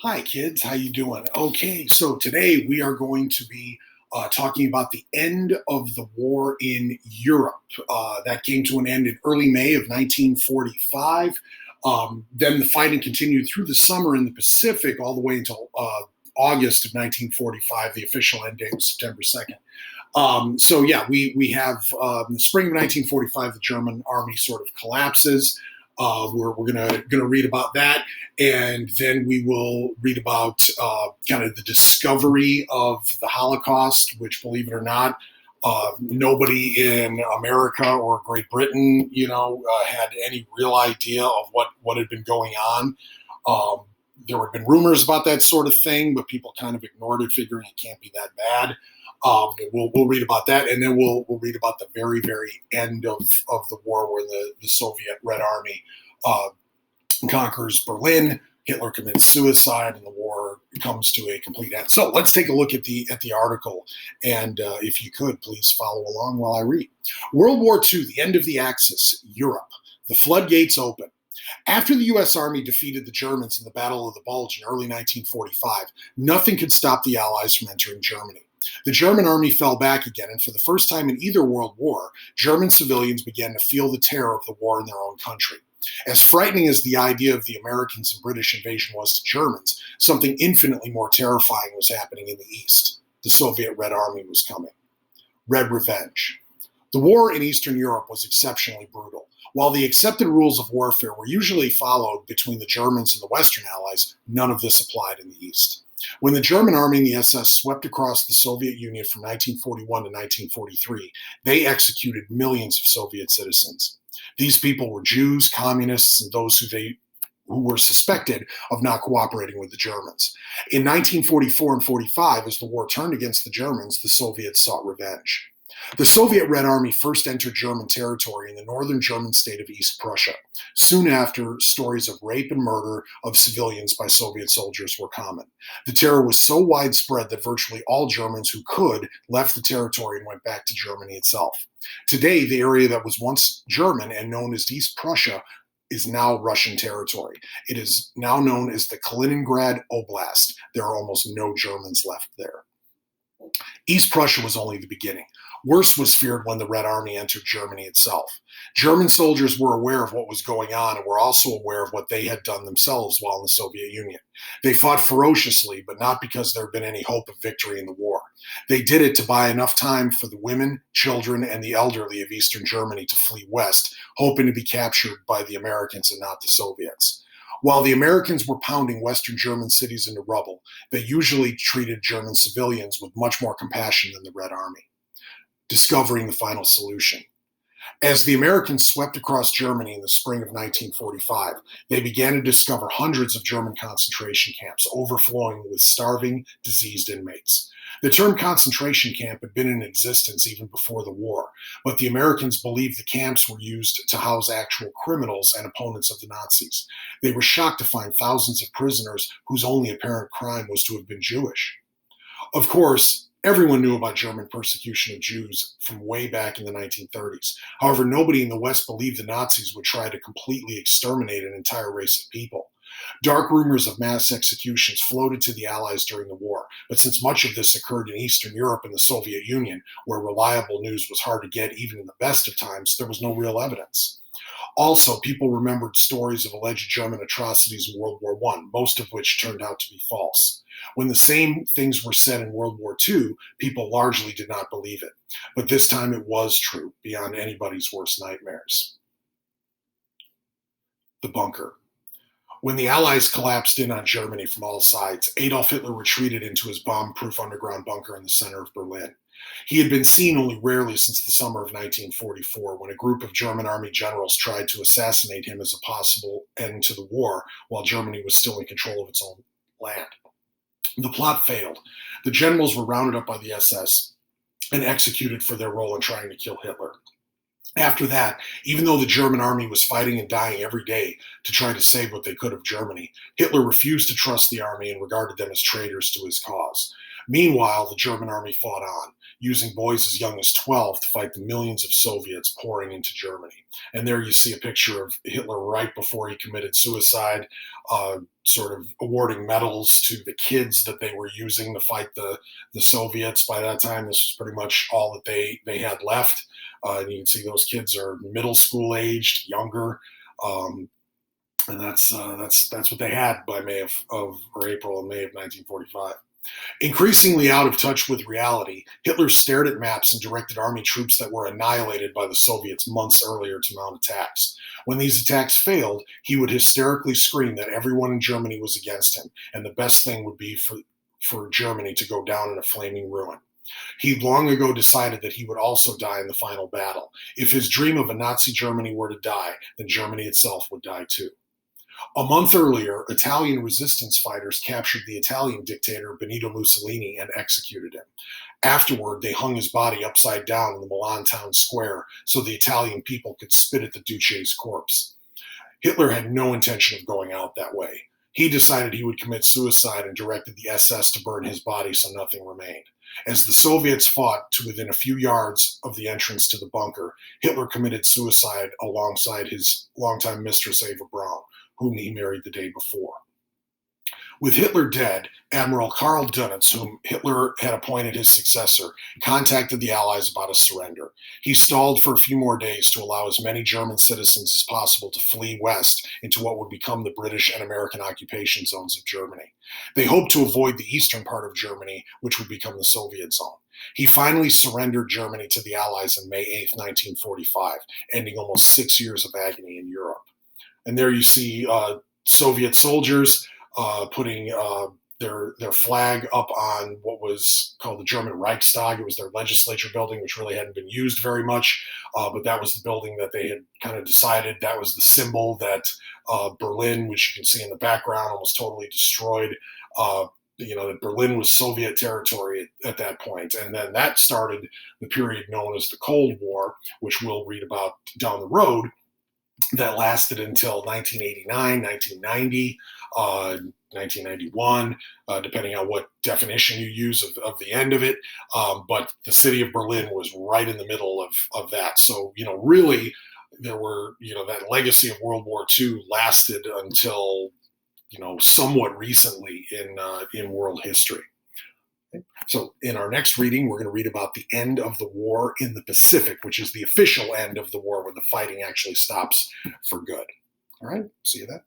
Hi, kids. How you doing? Okay, so today we are going to be talking about the end of the war in Europe. That came to an end in early May of 1945. Then the fighting continued through the summer in the Pacific all the way until August of 1945. The official end date was September 2nd. So yeah, we have in the spring of 1945, the German army sort of collapses. We're gonna read about that, and then we will read about kind of the discovery of the Holocaust, which, believe it or not, nobody in America or Great Britain, had any real idea of what had been going on. There had been rumors about that sort of thing, but people kind of ignored it, figuring it can't be that bad. We'll read about that, and then we'll read about the very end of the war, where the Soviet Red Army uh, conquers Berlin. Hitler commits suicide, and the war comes to a complete end. So let's take a look at the article, and if you could, please follow along while I read. World War II: The End of the Axis, Europe. The floodgates open. After the U.S. Army defeated the Germans in the Battle of the Bulge in early 1945, nothing could stop the Allies from entering Germany. The German army fell back again, and for the first time in either world war, German civilians began to feel the terror of the war in their own country. As frightening as the idea of the Americans and British invasion was to Germans, something infinitely more terrifying was happening in the East. The Soviet Red Army was coming. Red revenge. The war in Eastern Europe was exceptionally brutal. While the accepted rules of warfare were usually followed between the Germans and the Western Allies, none of this applied in the East. When the German army and the SS swept across the Soviet Union from 1941 to 1943, they executed millions of Soviet citizens. These people were Jews, communists, and those who were suspected of not cooperating with the Germans. In 1944 and 45, as the war turned against the Germans, the Soviets sought revenge. The Soviet Red Army first entered German territory in the northern German state of East Prussia. Soon after, stories of rape and murder of civilians by Soviet soldiers were common. The terror was so widespread that virtually all Germans who could left the territory and went back to Germany itself. Today, the area that was once German and known as East Prussia is now Russian territory. It is now known as the Kaliningrad Oblast. There are almost no Germans left there. East Prussia was only the beginning. Worse was feared when the Red Army entered Germany itself. German soldiers were aware of what was going on and were also aware of what they had done themselves while in the Soviet Union. They fought ferociously, but not because there had been any hope of victory in the war. They did it to buy enough time for the women, children, and the elderly of Eastern Germany to flee west, hoping to be captured by the Americans and not the Soviets. While the Americans were pounding Western German cities into rubble, they usually treated German civilians with much more compassion than the Red Army. Discovering the final solution. As the Americans swept across Germany in the spring of 1945, they began to discover hundreds of German concentration camps overflowing with starving, diseased inmates. The term concentration camp had been in existence even before the war, but the Americans believed the camps were used to house actual criminals and opponents of the Nazis. They were shocked to find thousands of prisoners whose only apparent crime was to have been Jewish. Of course, everyone knew about German persecution of Jews from way back in the 1930s. However, nobody in the West believed the Nazis would try to completely exterminate an entire race of people. Dark rumors of mass executions floated to the Allies during the war, but since much of this occurred in Eastern Europe and the Soviet Union, where reliable news was hard to get even in the best of times, there was no real evidence. Also, people remembered stories of alleged German atrocities in World War I, most of which turned out to be false. When the same things were said in World War II, people largely did not believe it. But this time it was true, beyond anybody's worst nightmares. The bunker. When the Allies collapsed in on Germany from all sides, Adolf Hitler retreated into his bomb-proof underground bunker in the center of Berlin. He had been seen only rarely since the summer of 1944, when a group of German army generals tried to assassinate him as a possible end to the war, while Germany was still in control of its own land. The plot failed. The generals were rounded up by the SS and executed for their role in trying to kill Hitler. After that, even though the German army was fighting and dying every day to try to save what they could of Germany, Hitler refused to trust the army and regarded them as traitors to his cause. Meanwhile, the German army fought on, using boys as young as 12 to fight the millions of Soviets pouring into Germany. And there you see a picture of Hitler right before he committed suicide, sort of awarding medals to the kids that they were using to fight the Soviets. By that time, this was pretty much all that they had left. And you can see those kids are middle school aged, younger. And that's what they had by May or April and May of 1945. Increasingly out of touch with reality, Hitler stared at maps and directed army troops that were annihilated by the Soviets months earlier to mount attacks. When these attacks failed, he would hysterically scream that everyone in Germany was against him, and the best thing would be for Germany to go down in a flaming ruin. He long ago decided that he would also die in the final battle. If his dream of a Nazi Germany were to die, then Germany itself would die too. A month earlier, Italian resistance fighters captured the Italian dictator Benito Mussolini and executed him. Afterward, they hung his body upside down in the Milan town square so the Italian people could spit at the Duce's corpse. Hitler had no intention of going out that way. He decided he would commit suicide and directed the SS to burn his body so nothing remained. As the Soviets fought to within a few yards of the entrance to the bunker, Hitler committed suicide alongside his longtime mistress Eva Braun, whom he married the day before. With Hitler dead, Admiral Karl Dönitz, whom Hitler had appointed his successor, contacted the Allies about a surrender. He stalled for a few more days to allow as many German citizens as possible to flee west into what would become the British and American occupation zones of Germany. They hoped to avoid the eastern part of Germany, which would become the Soviet zone. He finally surrendered Germany to the Allies on May 8, 1945, ending almost 6 years of agony in Europe. And there you see Soviet soldiers putting their flag up on what was called the German Reichstag. It was their legislature building, which really hadn't been used very much, but that was the building that they had kind of decided that was the symbol that Berlin, which you can see in the background, almost totally destroyed. That Berlin was Soviet territory at that point. And then that started the period known as the Cold War, which we'll read about down the road, that lasted until 1989, 1990, 1991, depending on what definition you use of the end of it. But the city of Berlin was right in the middle of that. So, really, there were, that legacy of World War II lasted until, somewhat recently in world history. So in our next reading, we're going to read about the end of the war in the Pacific, which is the official end of the war where the fighting actually stops for good. All right, see you then.